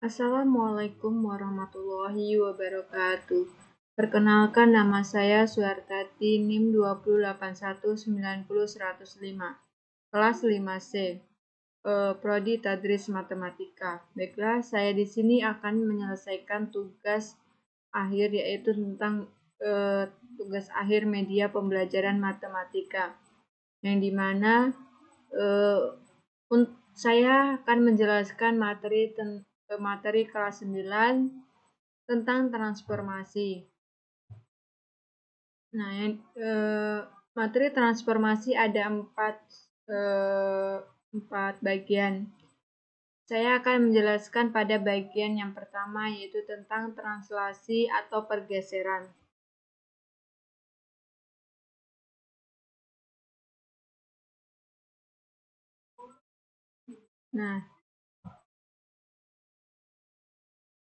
Assalamualaikum warahmatullahi wabarakatuh. Perkenalkan, nama saya Suhartati, NIM 208190105, kelas 5C, Prodi Tadris Matematika. Baiklah, saya di sini akan menyelesaikan tugas akhir, yaitu tentang tugas akhir media pembelajaran matematika, yang dimana saya akan menjelaskan materi kelas 9 tentang transformasi. Nah, materi transformasi ada empat bagian. Saya akan menjelaskan pada bagian yang pertama, yaitu tentang translasi atau pergeseran.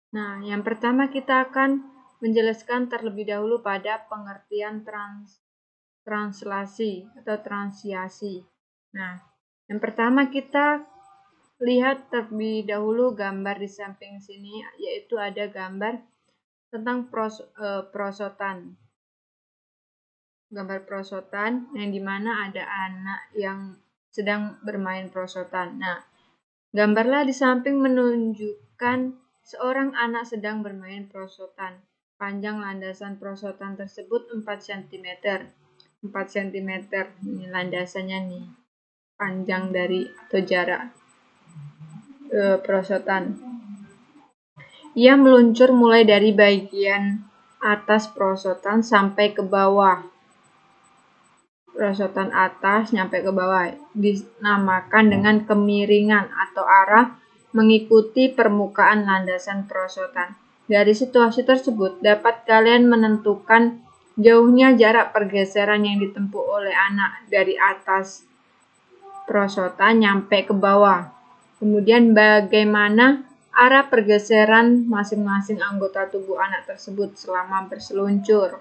Nah, yang pertama kita akan menjelaskan terlebih dahulu pada pengertian translasi atau transiasi. Nah, yang pertama kita lihat terlebih dahulu gambar di samping sini, yaitu ada gambar tentang prosotan. Gambar prosotan yang dimana ada anak yang sedang bermain prosotan. Nah, gambarlah di samping menunjukkan seorang anak sedang bermain prosotan. Panjang landasan prosotan tersebut 4 cm. 4 cm ini landasannya nih. Panjang dari atau jarak prosotan. Ia meluncur mulai dari bagian atas prosotan sampai ke bawah. Prosotan atas sampai ke bawah dinamakan dengan kemiringan atau arah mengikuti permukaan landasan prosotan. Dari situasi tersebut dapat kalian menentukan jauhnya jarak pergeseran yang ditempuh oleh anak dari atas prosotan sampai ke bawah. Kemudian bagaimana arah pergeseran masing-masing anggota tubuh anak tersebut selama berseluncur.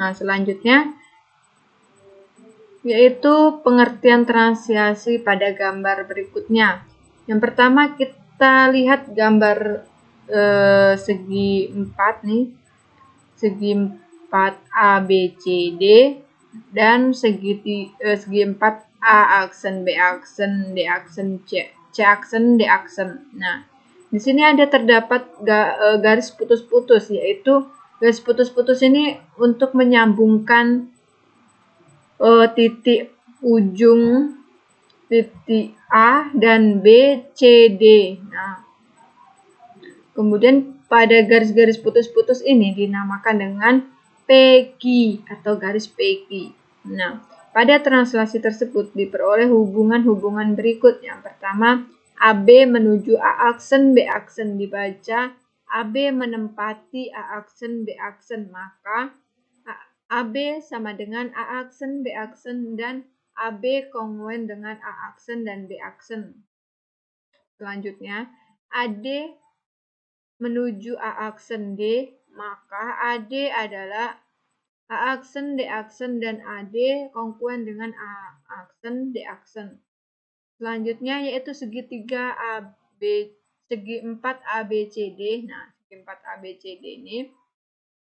Nah, selanjutnya yaitu pengertian transiasi pada gambar berikutnya. Yang pertama kita lihat gambar segi 4 nih. Segi 4 A, B, C, D dan segi 4 A aksen, B aksen, D aksen, C aksen, D aksen. Nah, di sini ada terdapat garis putus-putus, yaitu garis putus-putus ini untuk menyambungkan titik ujung titik A dan B, C, D. Nah, kemudian pada garis-garis putus-putus ini dinamakan dengan pegi atau garis pegi. Nah, pada translasi tersebut diperoleh hubungan-hubungan berikut. Yang pertama, AB menuju A aksen, B aksen dibaca AB menempati A aksen, B aksen, maka AB sama dengan A aksen, B aksen, dan AB kongruen dengan A aksen dan B aksen. Selanjutnya, AD menuju A aksen D, maka AD adalah A aksen, D aksen, dan AD kongruen dengan A aksen, D aksen. Selanjutnya yaitu segitiga segi 4 ABCD. Nah, segi 4 ABCD ini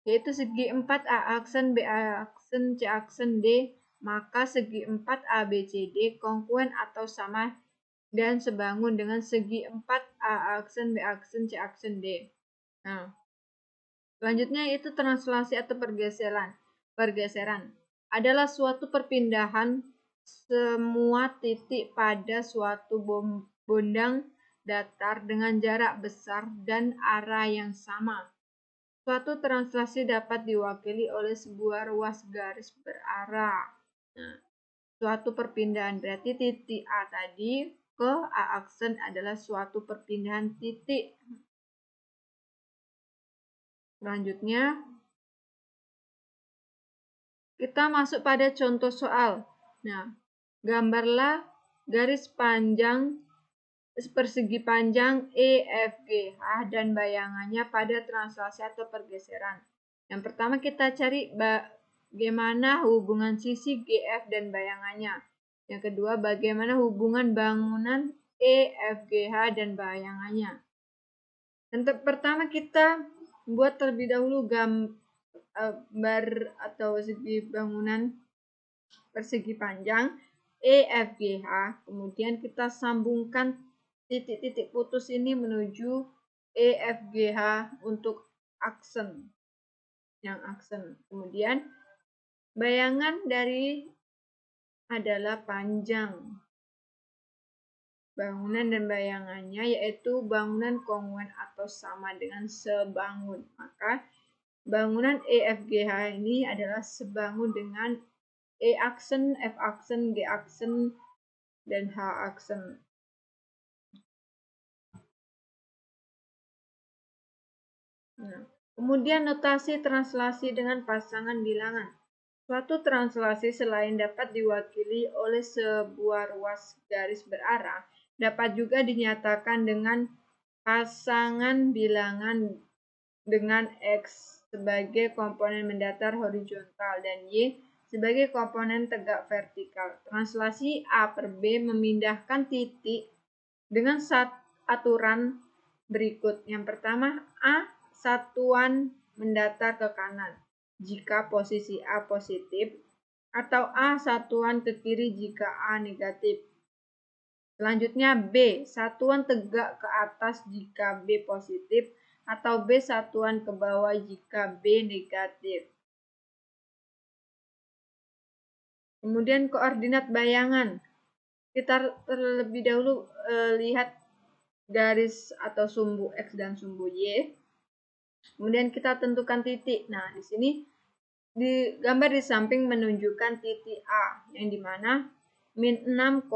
yaitu segi 4 A aksen, B aksen, C aksen, D, maka segi 4 ABCD kongruen atau sama dan sebangun dengan segi 4 A aksen, B aksen, C aksen, D. Nah, selanjutnya yaitu translasi atau pergeseran. Pergeseran adalah suatu perpindahan semua titik pada suatu bondang datar dengan jarak besar dan arah yang sama. Suatu translasi dapat diwakili oleh sebuah ruas garis berarah. Nah, suatu perpindahan berarti titik A tadi ke A aksen adalah suatu perpindahan titik. Selanjutnya, kita masuk pada contoh soal. Nah, gambarlah garis panjang persegi panjang EFGH dan bayangannya pada translasi atau pergeseran. Yang pertama kita cari bagaimana hubungan sisi GF dan bayangannya. Yang kedua, bagaimana hubungan bangunan EFGH dan bayangannya. Yang pertama kita buat terlebih dahulu gambar atau segi bangunan persegi panjang EFGH, kemudian kita sambungkan titik-titik putus ini menuju EFGH untuk aksen, yang aksen. Kemudian bayangan dari adalah panjang bangunan dan bayangannya, yaitu bangunan kongruen atau sama dengan sebangun. Maka bangunan EFGH ini adalah sebangun dengan E aksen, F aksen, G aksen, dan H aksen. Nah, kemudian notasi translasi dengan pasangan bilangan. Suatu translasi selain dapat diwakili oleh sebuah ruas garis berarah, dapat juga dinyatakan dengan pasangan bilangan dengan X sebagai komponen mendatar horizontal dan Y sebagai komponen tegak vertikal. Translasi A per B memindahkan titik dengan aturan berikut. Yang pertama, A satuan mendatar ke kanan jika posisi A positif, atau A satuan ke kiri jika A negatif. Selanjutnya B, satuan tegak ke atas jika B positif, atau B satuan ke bawah jika B negatif. Kemudian koordinat bayangan. Kita terlebih dahulu lihat garis atau sumbu X dan sumbu Y. Kemudian kita tentukan titik. Nah, di sini di gambar di samping menunjukkan titik A yang dimana min 6,5.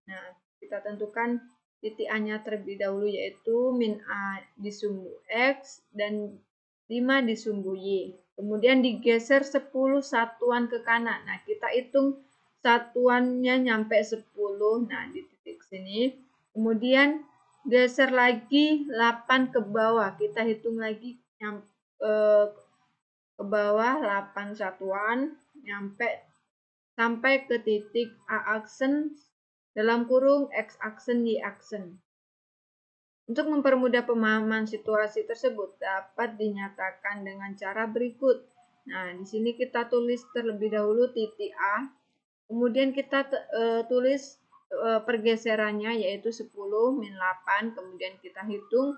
Nah, kita tentukan titik A-nya terlebih dahulu, yaitu min A di sumbu X dan 5 di sumbu Y. Kemudian digeser 10 satuan ke kanan. Nah, kita hitung satuannya nyampe 10. Nah, di titik sini. Kemudian geser lagi 8 ke bawah. Kita hitung lagi ke bawah 8 satuan sampai ke titik A aksen dalam kurung X aksen Y aksen. Untuk mempermudah pemahaman situasi tersebut dapat dinyatakan dengan cara berikut. Nah, di sini kita tulis terlebih dahulu titik A, kemudian kita tulis pergeserannya yaitu 10 min 8, kemudian kita hitung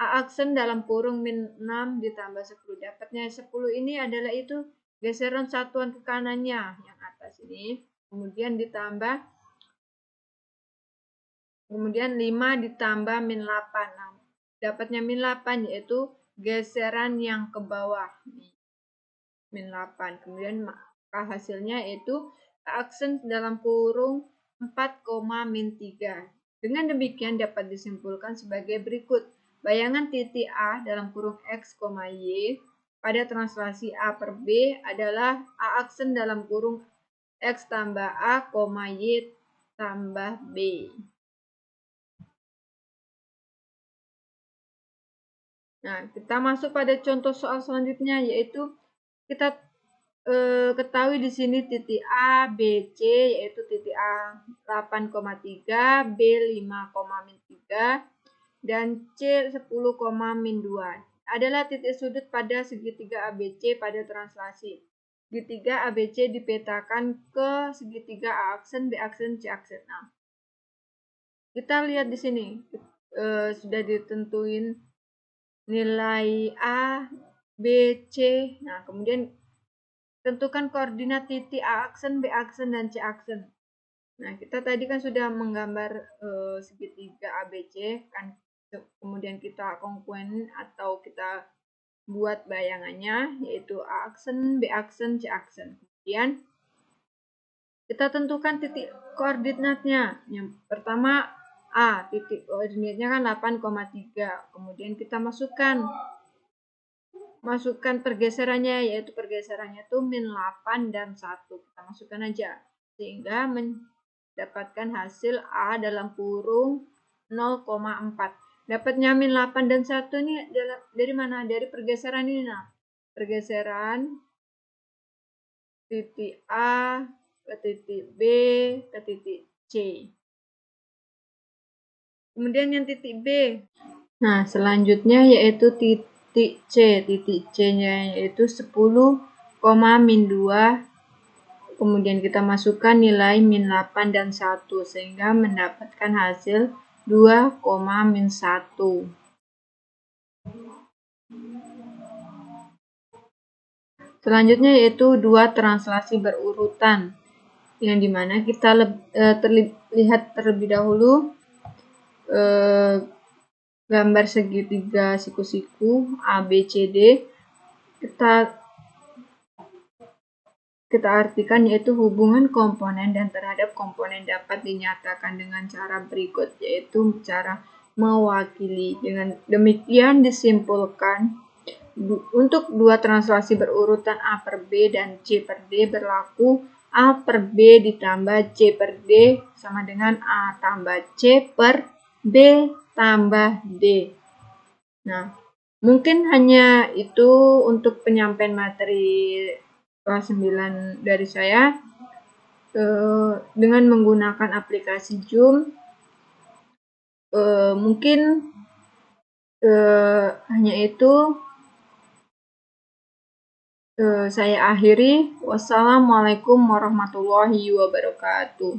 A aksen dalam kurung min 6 ditambah 10. Dapatnya 10 ini adalah itu geseran satuan ke kanannya yang atas ini. Kemudian ditambah, kemudian 5 ditambah min 8. Nah, dapatnya min 8 yaitu geseran yang ke bawah. Min 8. Kemudian maka hasilnya yaitu A aksen dalam kurung 4, min 3. Dengan demikian dapat disimpulkan sebagai berikut. Bayangan titik A dalam kurung X, Y pada translasi A per B adalah A aksen dalam kurung X tambah A, Y tambah B. Nah, kita masuk pada contoh soal selanjutnya, yaitu kita ketahui di sini titik A, B, C, yaitu titik A 8,3, B 5,3, dan C 10,2 adalah titik sudut pada segitiga ABC pada translasi. Segitiga ABC dipetakan ke segitiga A aksen, B aksen, C aksen. Nah, kita lihat di sini sudah ditentuin nilai A, B, C. Nah, kemudian tentukan koordinat titik A aksen, B aksen, dan C aksen. Nah, kita tadi kan sudah menggambar segitiga ABC, kan kemudian kita kongruen atau kita buat bayangannya, yaitu A aksen, B aksen, C aksen. Kemudian kita tentukan titik koordinatnya. Yang pertama A, titik koordinatnya kan 8,3. Kemudian kita masukkan pergeserannya, yaitu pergeserannya itu min 8 dan 1. Kita masukkan aja sehingga mendapatkan hasil A dalam kurung 0,4. Dapatnya min 8 dan 1 ini dari mana? Dari pergeseran ini. Nah, pergeseran titik A ke titik B ke titik C. Kemudian yang titik B, Nah, selanjutnya yaitu titik C. Titik C-nya yaitu 10,-2. Kemudian kita masukkan nilai -8 dan 1 sehingga mendapatkan hasil 2,-1. Selanjutnya yaitu 2 translasi berurutan, yang dimana kita terlihat terlebih dahulu gambar segitiga siku-siku ABCD. Kita artikan yaitu hubungan komponen dan terhadap komponen dapat dinyatakan dengan cara berikut, yaitu cara mewakili. Dengan demikian disimpulkan untuk 2 translasi berurutan A per B dan C per D berlaku A per B ditambah C per D sama dengan A tambah C per B tambah D. Nah, mungkin hanya itu untuk penyampaian materi kelas 9 dari saya. Dengan menggunakan aplikasi Zoom, mungkin hanya itu. Saya akhiri. Wassalamualaikum warahmatullahi wabarakatuh.